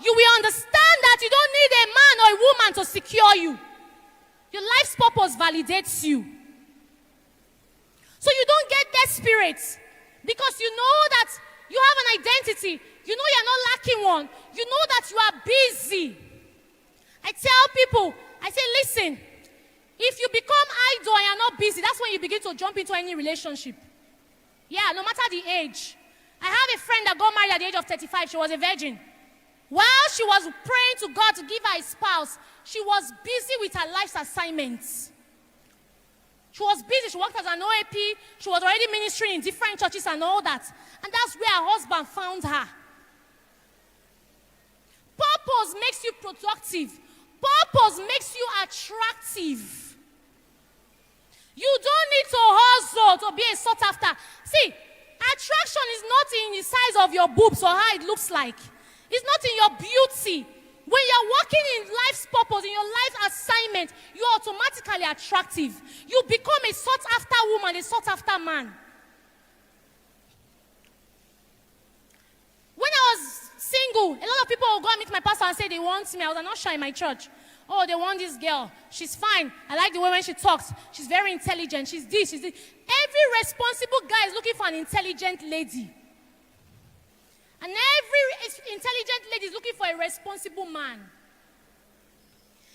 you will understand that you don't need a man or a woman to secure you. Your life's purpose validates you. So you don't get desperate because you know that you have an identity. You know you're not lacking one. You know that you are busy. I tell people, I say, listen, if you become idle and you're not busy, that's when you begin to jump into any relationship. Yeah, no matter the age. I have a friend that got married at the age of 35. She was a virgin. While she was praying to God to give her a spouse, she was busy with her life's assignments. She was busy. She worked as an OAP. She was already ministering in different churches and all that. And that's where her husband found her. Purpose makes you productive. Purpose makes you attractive. You don't need to hustle to be a sought after. See, attraction is not in the size of your boobs or how it looks like. It's not in your beauty. When you're working in life's purpose, in your life assignment, you're automatically attractive. You become a sought after woman, a sought after man. When I was single, a lot of people will go and meet my pastor and say they want me. I was not sure in my church. Oh, they want this girl. She's fine. I like the way when she talks. She's very intelligent. She's this, she's this. Every responsible guy is looking for an intelligent lady. And every intelligent lady is looking for a responsible man.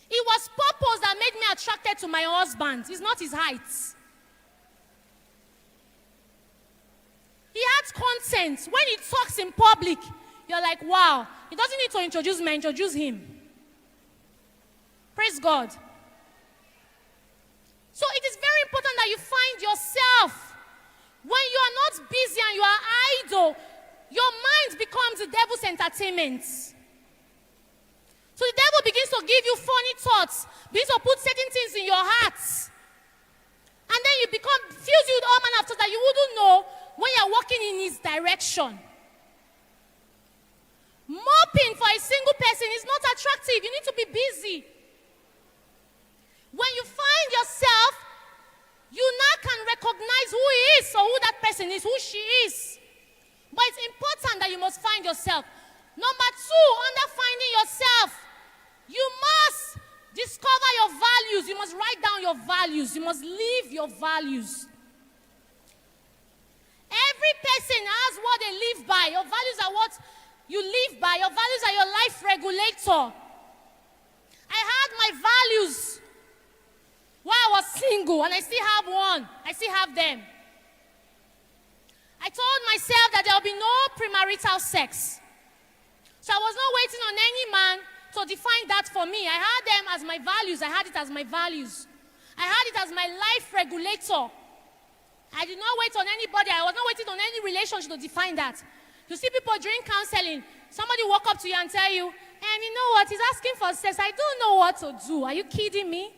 It was purpose that made me attracted to my husband. It's not his height. He had content. When he talks in public, you're like, wow. He doesn't need to introduce me, introduce him. Praise God. So it is very important that you find yourself. When you are not busy and you are idle, your mind becomes the devil's entertainment. So the devil begins to give you funny thoughts, begins to put certain things in your heart. And then you fills you with all manner of thoughts that you wouldn't know when you're walking in his direction. Mopping for a single person is not attractive. You need to be busy. When you find yourself, you now can recognize who he is or who that person is, who she is. But it's important that you must find yourself. Number two, under finding yourself, you must discover your values. You must write down your values. You must live your values. Every person has what they live by. Your values are what you live by. Your values are your life regulator. I had my values while I was single, and I still have one. I still have them. I told myself that there will be no premarital sex. So I was not waiting on any man to define that for me. I had them as my values. I had it as my values. I had it as my life regulator. I did not wait on anybody. I was not waiting on any relationship to define that. You see people during counseling, somebody walk up to you and tell you, and you know what, he's asking for sex. I don't know what to do. Are you kidding me?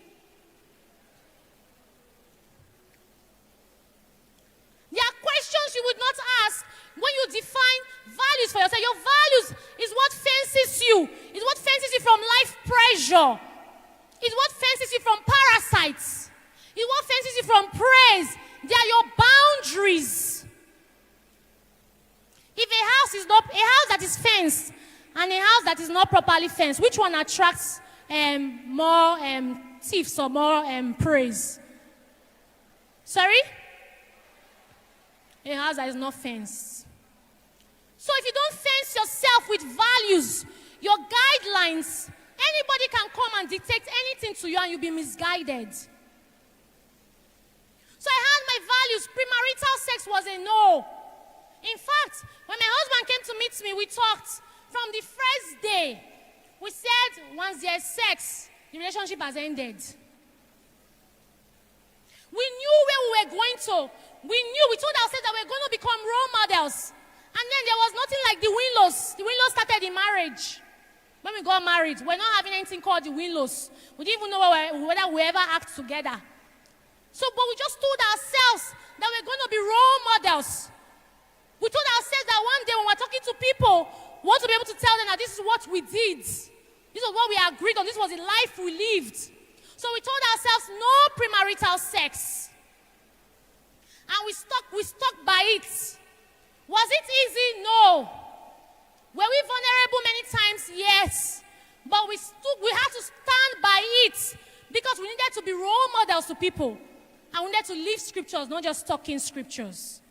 There are questions you would not ask when you define values for yourself. Your values is what fences you. It's what fences you from life pressure. It's what fences you from parasites. It's what fences you from praise. They are your boundaries. If a house that is fenced and a house that is not properly fenced, which one attracts more thieves or more praise? Sorry? A house that is not fenced. So if you don't fence yourself with values, your guidelines, anybody can come and dictate anything to you and you'll be misguided. So I had my values. Premarital sex was a no. In fact, when my husband came to meet me, we talked. From the first day, we said, once there's sex, the relationship has ended. We knew where we were going to. We told ourselves that we were going to become role models. And then there was nothing like the Winlos. The Winlos started in marriage. When we got married, we're not having anything called the Winlos. We didn't even know whether we ever act together. But we just told ourselves that we're going to be role models. We told ourselves that one day when we're talking to people, we want to be able to tell them that this is what we did. This is what we agreed on. This was the life we lived. So we told ourselves no premarital sex. And we stuck by it. Was it easy? No. Were we vulnerable many times? Yes. But we had to stand by it because we needed to be role models to people. And we needed to live scriptures, not just talking scriptures.